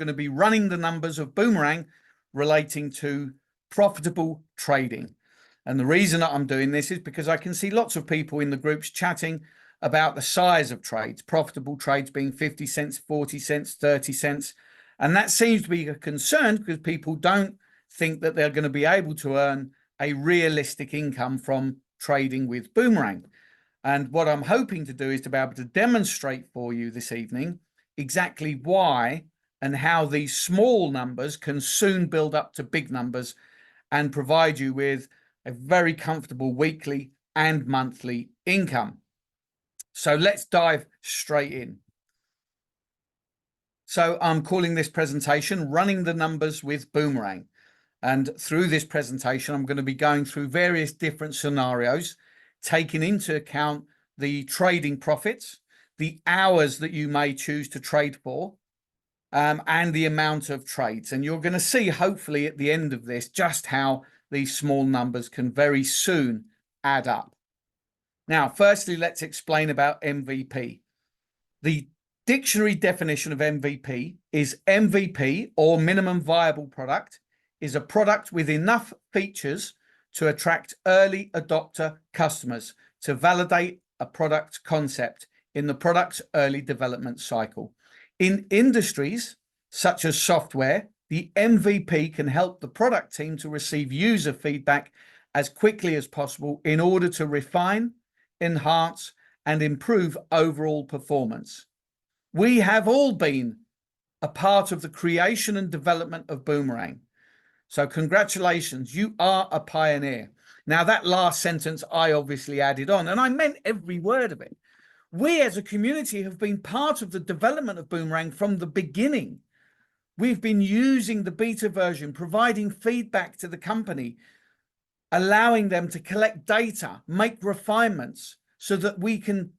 going to be running the numbers of Boomerang relating to profitable trading. And the reason that I'm doing this is because I can see lots of people in the groups chatting about the size of trades, profitable trades being 50 cents, 40 cents, 30 cents. And that seems to be a concern because people don't think that they're going to be able to earn a realistic income from trading with Boomerang. And what I'm hoping to do is to be able to demonstrate for you this evening exactly why and how these small numbers can soon build up to big numbers and provide you with a very comfortable weekly and monthly income. So let's dive straight in. So I'm calling this presentation Running the Numbers with Boomerang. And through this presentation, I'm going to be going through various different scenarios, taking into account the trading profits, the hours that you may choose to trade for, and the amount of trades. And you're going to see, hopefully, at the end of this, just how these small numbers can very soon add up. Now, firstly, let's explain about MVP. The dictionary definition of MVP is MVP, or minimum viable product, is a product with enough features to attract early adopter customers to validate a product concept in the product's early development cycle. In industries such as software, the MVP can help the product team to receive user feedback as quickly as possible in order to refine, enhance, and improve overall performance. We have all been a part of the creation and development of Boomerang. So congratulations, you are a pioneer. Now, that last sentence I obviously added on, and I meant every word of it. We as a community have been part of the development of Boomerang from the beginning. We've been using the beta version, providing feedback to the company, allowing them to collect data, make refinements so that we can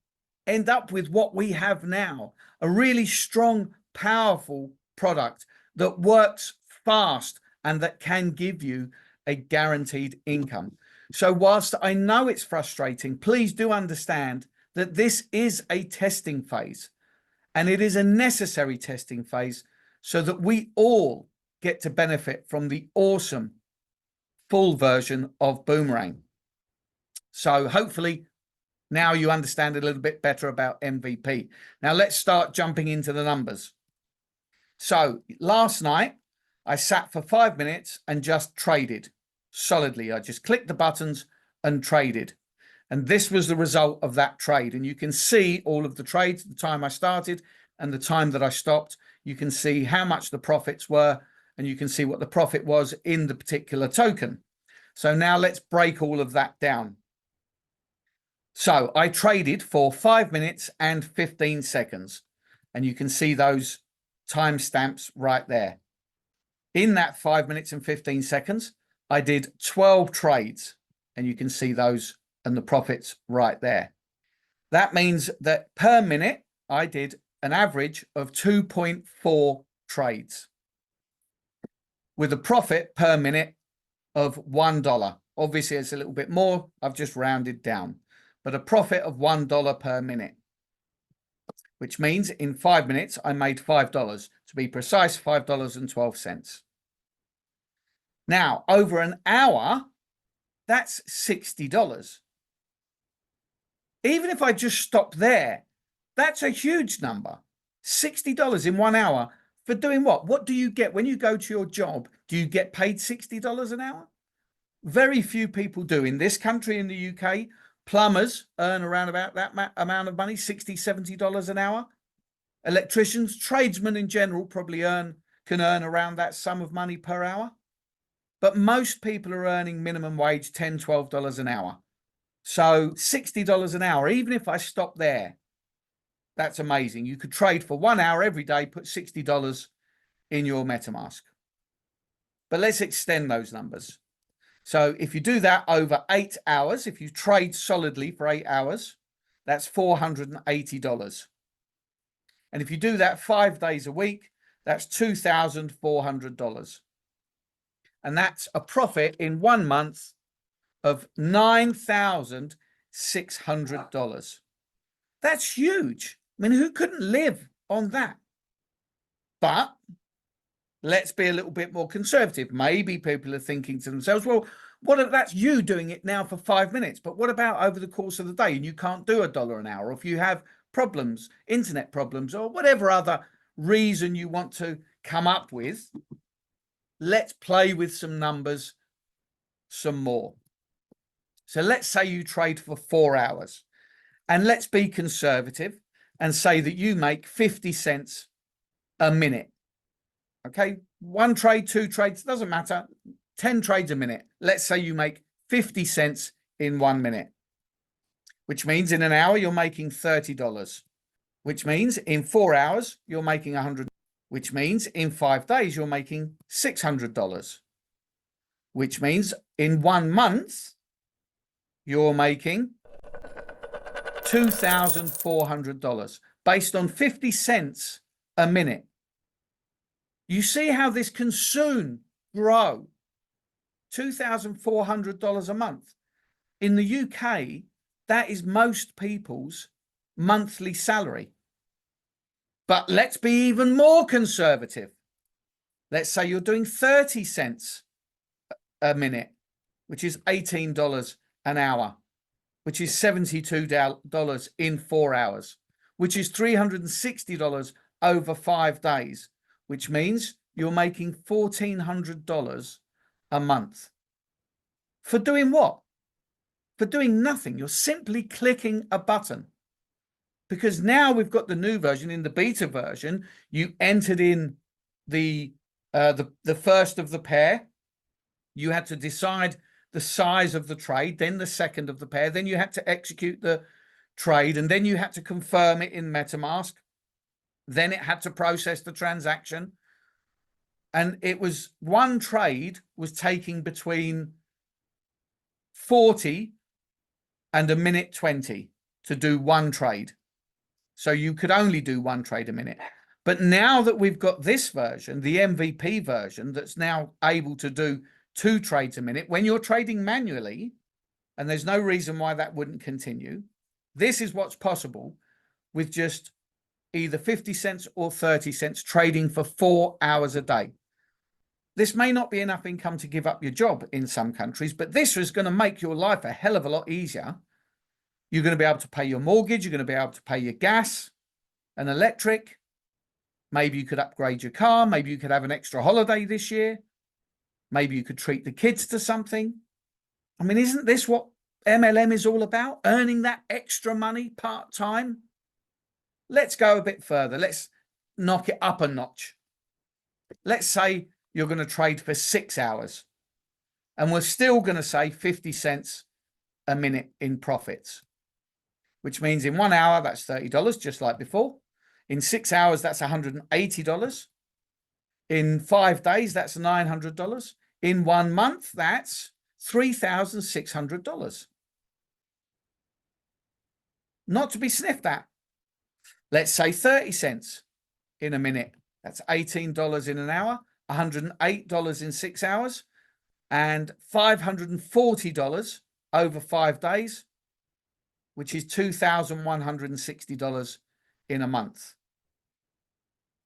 end up with what we have now, a really strong, powerful product that works fast and that can give you a guaranteed income. So whilst I know it's frustrating, please do understand that this is a testing phase, and it is a necessary testing phase so that we all get to benefit from the awesome full version of Boomerang. So hopefully now you understand a little bit better about MVP. Now let's start jumping into the numbers. So last night I sat for 5 minutes and just traded solidly. I just clicked the buttons and traded. And this was the result of that trade. And you can see all of the trades, the time I started and the time that I stopped. You can see how much the profits were, and you can see what the profit was in the particular token. So now let's break all of that down. So I traded for 5 minutes and 15 seconds. And you can see those timestamps right there. In that 5 minutes and 15 seconds, I did 12 trades. And you can see those and the profits right there. That means that per minute, I did an average of 2.4 trades with a profit per minute of $1. Obviously, it's a little bit more. I've just rounded down, but a profit of $1 per minute, which means in 5 minutes, I made $5. To be precise, $5.12. Now, over an hour, that's $60. Even if I just stop there, that's a huge number. $60 in 1 hour for doing what? What do you get when you go to your job? Do you get paid $60 an hour? Very few people do. In this country, in the UK, plumbers earn around about that amount of money, $60, $70 an hour. Electricians, tradesmen in general probably can earn around that sum of money per hour. But most people are earning minimum wage, $10, $12 an hour. So $60 an hour, even if I stop there, that's amazing. You could trade for 1 hour every day, put $60 in your MetaMask. But let's extend those numbers. So if you do that over 8 hours, if you trade solidly for 8 hours, that's $480. And if you do that 5 days a week, that's $2,400. And that's a profit in 1 month of $9,600. That's huge. I mean, who couldn't live on that? But Let's be a little bit more conservative. Maybe people are thinking to themselves, well, what if that's you doing it now for 5 minutes? But what about over the course of the day and you can't do $1 an hour? Or if you have problems, internet problems, or whatever other reason you want to come up with, let's play with some numbers some more. So let's say you trade for 4 hours, and let's be conservative and say that you make 50 cents a minute. Okay, 1 trade, 2 trades, doesn't matter. 10 trades a minute. Let's say you make 50 cents in 1 minute, which means in an hour you're making $30, which means in 4 hours you're making $100, which means in 5 days you're making $600, which means in 1 month you're making $2,400 based on 50 cents a minute. You see how this can soon grow. $2,400 a month. In the UK, that is most people's monthly salary. But let's be even more conservative. Let's say you're doing 30 cents a minute, which is $18 an hour, which is $72 in 4 hours, which is $360 over 5 days, which means you're making $1,400 a month. For doing what? For doing nothing. You're simply clicking a button. Because now we've got the new version. In the beta version, you entered in the first of the pair. You had to decide the size of the trade, then the second of the pair, then you had to execute the trade, and then you had to confirm it in MetaMask. Then it had to process the transaction. And it was one trade was taking between 40 and a minute 20 to do one trade. So you could only do one trade a minute. But now that we've got this version, the MVP version, that's now able to do 2 trades a minute, when you're trading manually, and there's no reason why that wouldn't continue, this is what's possible with just either 50 cents or 30 cents trading for 4 hours a day. This may not be enough income to give up your job in some countries, but this is going to make your life a hell of a lot easier. You're going to be able to pay your mortgage. You're going to be able to pay your gas and electric. Maybe you could upgrade your car. Maybe you could have an extra holiday this year. Maybe you could treat the kids to something. I mean, isn't this what MLM is all about? Earning that extra money part-time? Let's go a bit further. Let's knock it up a notch. Let's say you're going to trade for 6 hours, and we're still going to say 50 cents a minute in profits, which means in 1 hour, that's $30, just like before. In 6 hours, that's $180. In 5 days, that's $900. In 1 month, that's $3,600. Not to be sniffed at. Let's say 30 cents in a minute. That's $18 in an hour, $108 in 6 hours, and $540 over 5 days, which is $2,160 in a month.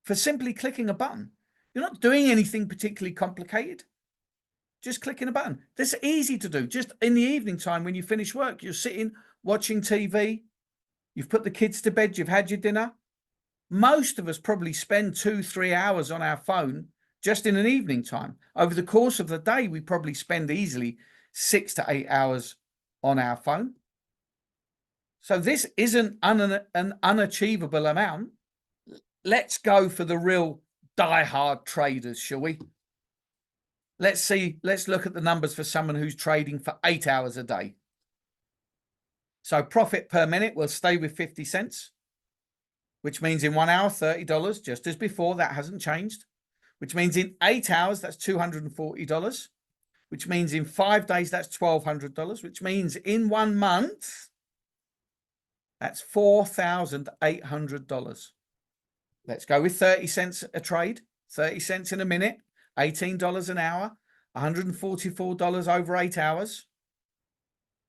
For simply clicking a button. You're not doing anything particularly complicated. Just clicking a button. This is easy to do. Just in the evening time when you finish work, you're sitting watching TV. You've put the kids to bed. You've had your dinner. Most of us probably spend 2-3 hours on our phone just in an evening time. Over the course of the day, we probably spend easily 6 to 8 hours on our phone. So this isn't an unachievable amount. Let's go for the real die-hard traders, shall we? Let's look at the numbers for someone who's trading for 8 hours a day. So profit per minute, we'll stay with 50 cents, which means in 1 hour, $30, just as before. That hasn't changed, which means in 8 hours, that's $240, which means in 5 days, that's $1,200, which means in 1 month, that's $4,800. Let's go with 30 cents a trade, 30 cents in a minute, $18 an hour, $144 over 8 hours,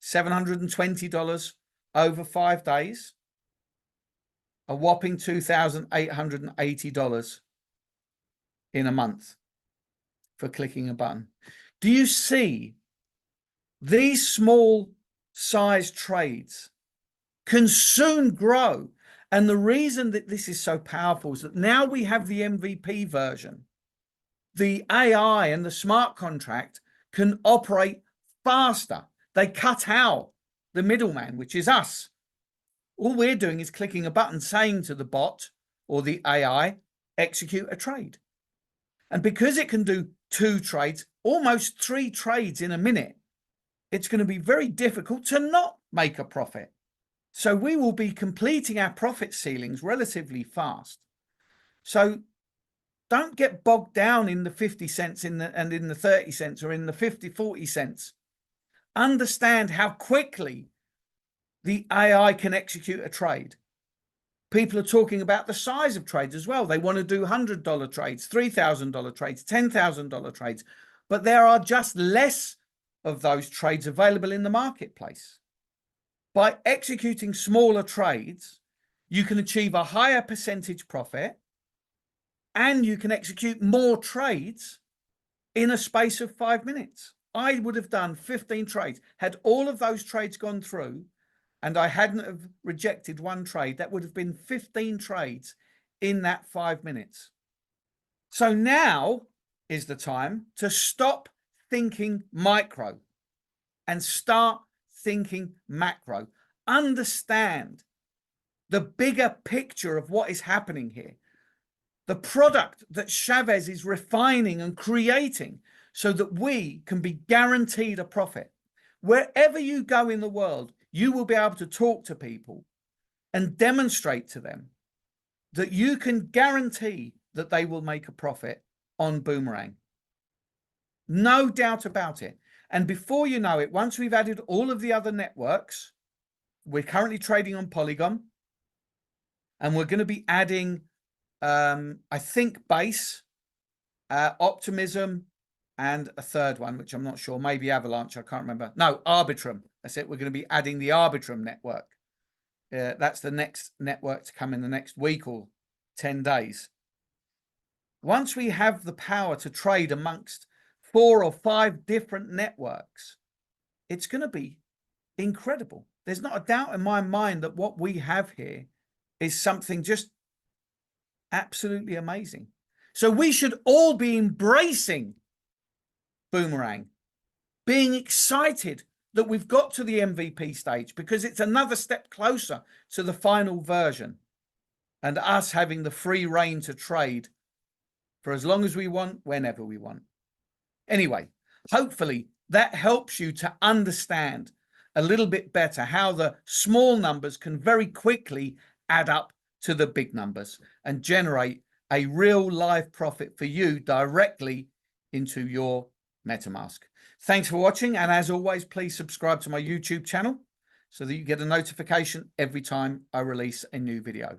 $720 over 5 days, a whopping $2,880. in a month for clicking a button. Do you see these small size trades can soon grow? And the reason that this is so powerful is that now we have the MVP version. The AI and the smart contract can operate faster. They cut out the middleman, which is us. All we're doing is clicking a button saying to the bot or the AI, execute a trade. And because it can do 2 trades, almost 3 trades in a minute, it's going to be very difficult to not make a profit. So we will be completing our profit ceilings relatively fast. So don't get bogged down in the 50 cents and in the 30 cents or in the 40 cents. Understand how quickly the AI can execute a trade. People are talking about the size of trades as well. They want to do $100 trades, $3,000 trades, $10,000 trades, but there are just less of those trades available in the marketplace. By executing smaller trades, you can achieve a higher percentage profit, and you can execute more trades in a space of 5 minutes. I would have done 15 trades. Had all of those trades gone through and I hadn't have rejected one trade, that would have been 15 trades in that 5 minutes. So now is the time to stop thinking micro and start thinking macro. Understand the bigger picture of what is happening here. The product that Chavez is refining and creating so that we can be guaranteed a profit. Wherever you go in the world, you will be able to talk to people and demonstrate to them that you can guarantee that they will make a profit on Boomerang. No doubt about it. And before you know it, once we've added all of the other networks, we're currently trading on Polygon, and we're going to be adding I think Base, Optimism, and a third one, which I'm not sure, maybe Avalanche, I can't remember. No, Arbitrum. That's it. We're going to be adding the Arbitrum network. That's the next network to come in the next week or 10 days. Once we have the power to trade amongst 4 or 5 different networks, it's going to be incredible. There's not a doubt in my mind that what we have here is something just absolutely amazing. So we should all be embracing Boomerang, being excited that we've got to the MVP stage, because it's another step closer to the final version and us having the free reign to trade for as long as we want, whenever we want. Anyway, hopefully that helps you to understand a little bit better how the small numbers can very quickly add up to the big numbers and generate a real live profit for you directly into your MetaMask. Thanks for watching, and as always, please subscribe to my YouTube channel so that you get a notification every time I release a new video.